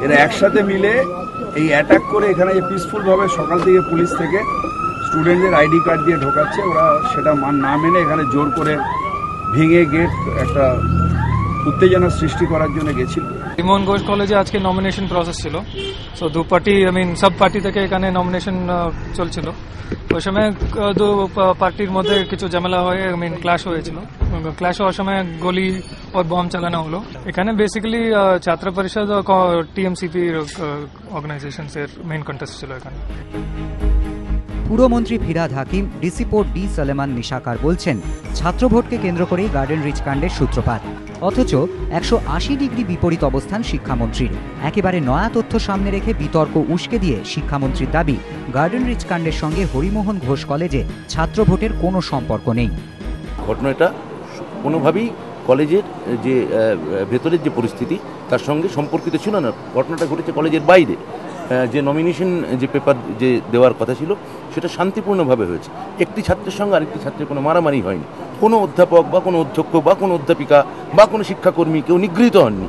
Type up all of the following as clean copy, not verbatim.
এরা একসাথে মিলে এই অ্যাটাক করে এখানে যে পিসফুলভাবে সকাল থেকে পুলিশ থেকে স্টুডেন্টদের আইডি কার্ড দিয়ে ঢোকাচ্ছে, ওরা সেটা না মেনে এখানে জোর করে ভেঙে গেট একটা উত্তেজনা সৃষ্টি করার জন্য গেছিল। হরিমোহন ঘোষ কলেজে আজকে নমিনেশন প্রসেস ছিল, সো দু পার্টি সব পার্টি থেকে এখানে নমিনেশন চলছিল। ওই সময় দু পার্টির মধ্যে কিছু ঝামেলা হয়ে ক্লাশ হয়েছিল। ক্লাশ হওয়ার সময় গুলি और বম চালানো হলো। এখানে বেসিক্যালি ছাত্র পরিষদ টিএমসিপি অর্গানাইজেশনস এর মেইন কন্টেস্ট ছিল এখানে। পুরমন্ত্রী ফিরহাদ হাকিম, ডিসিপো ডি সলেমান নিশাকার বলছেন, ছাত্র ভোটকে কেন্দ্র করেই গার্ডেন রিচ কাণ্ডের সূত্রপাত। অথচ 180 ডিগ্রি বিপরীত অবস্থান শিক্ষামন্ত্রীর। একেবারে নয়া তথ্য সামনে রেখে বিতর্ক উস্কে দিয়ে শিক্ষামন্ত্রীর দাবি, গার্ডেন রিচ কাণ্ডের সঙ্গে হরিমোহন ঘোষ কলেজে ছাত্র ভোটের কোনো সম্পর্ক নেই। ঘটনাটা কোনোভাবেই কলেজের যে ভেতরের যে পরিস্থিতি তার সঙ্গে সম্পর্কিত ছিল না। ঘটনাটা ঘটেছে কলেজের বাইরে। যে নমিনেশন যে পেপার যে দেওয়ার কথা ছিল সেটা শান্তিপূর্ণভাবে হয়েছে। একটি ছাত্রের সঙ্গে আরেকটি ছাত্রের কোনো মারামারি হয়নি। কোনো অধ্যাপক বা কোনো অধ্যক্ষ বা কোনো অধ্যাপিকা বা কোনো শিক্ষাকর্মী কেউ নিগৃহীত হননি।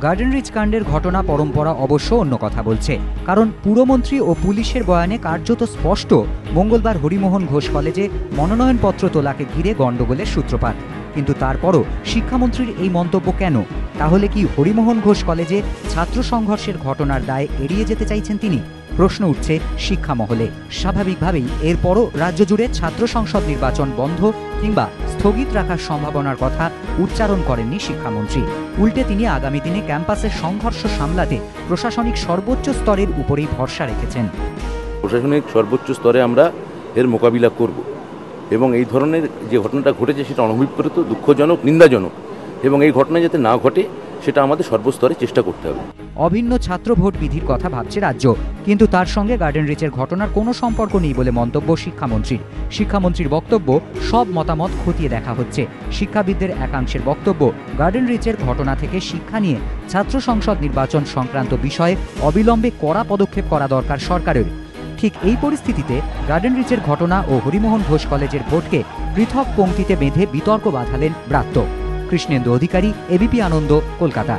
গার্ডেন রিচ কাণ্ডের ঘটনা পরম্পরা অবশ্য অন্য কথা বলছে, কারণ পুরমন্ত্রী ও পুলিশের বয়ানে কার্যত স্পষ্ট মঙ্গলবার হরিমোহন ঘোষ কলেজে মনোনয়নপত্র তোলাকে ঘিরে গণ্ডগোলের সূত্রপাত। কিন্তু তারপরও শিক্ষামন্ত্রীর এই মন্তব্য কেন? তাহলে কি হরিমোহন ঘোষ কলেজে ছাত্র সংঘর্ষের ঘটনার দায় এড়িয়ে যেতে চাইছেন তিনি? প্রশ্ন উঠছে শিক্ষা মহলে। স্বাভাবিকভাবেই এরপরও রাজ্য জুড়ে ছাত্র সংসদ নির্বাচন বন্ধ কিংবা স্থগিত রাখার সম্ভাবনার কথা উচ্চারণ করেননি শিক্ষামন্ত্রী। উল্টে তিনি আগামী দিনে ক্যাম্পাসের সংঘর্ষ সামলাতে প্রশাসনিক সর্বোচ্চ স্তরের উপরেই ভরসা রেখেছেন। প্রশাসনিক সর্বোচ্চ স্তরে আমরা এর মোকাবিলা করব এবং এই ধরনের যে ঘটনাটা ঘটেছে সেটা অনভিপ্রেত, দুঃখজনক, নিন্দাজনক এবং এই ঘটনা যাতে না ঘটে সেটা আমাদের সর্বস্তরে চেষ্টা করতে হবে। অভিন্ন ছাত্র ভোট বিধির কথা ভাবছে রাজ্য, কিন্তু তার সঙ্গে গার্ডেন রিচের ঘটনার কোনো সম্পর্ক নেই বলে মন্তব্য শিক্ষামন্ত্রীর। শিক্ষামন্ত্রীর বক্তব্য, সব মতামত খতিয়ে দেখা হচ্ছে। শিক্ষাবিদদের একাংশের বক্তব্য, গার্ডেন রিচের ঘটনা থেকে শিক্ষা নিয়ে ছাত্র সংসদ নির্বাচন সংক্রান্ত বিষয়ে অবিলম্বে কড়া পদক্ষেপ করা দরকার সরকারের। ঠিক এই পরিস্থিতিতে গার্ডেন রিচের ঘটনা ও হরিমোহন ঘোষ কলেজের ভোটকে পৃথক পংক্তিতে বেঁধে বিতর্ক বাঁধালেন ব্রাত্য। কৃষ্ণেন্দু অধিকারী, এবিপি আনন্দ, কলকাতা।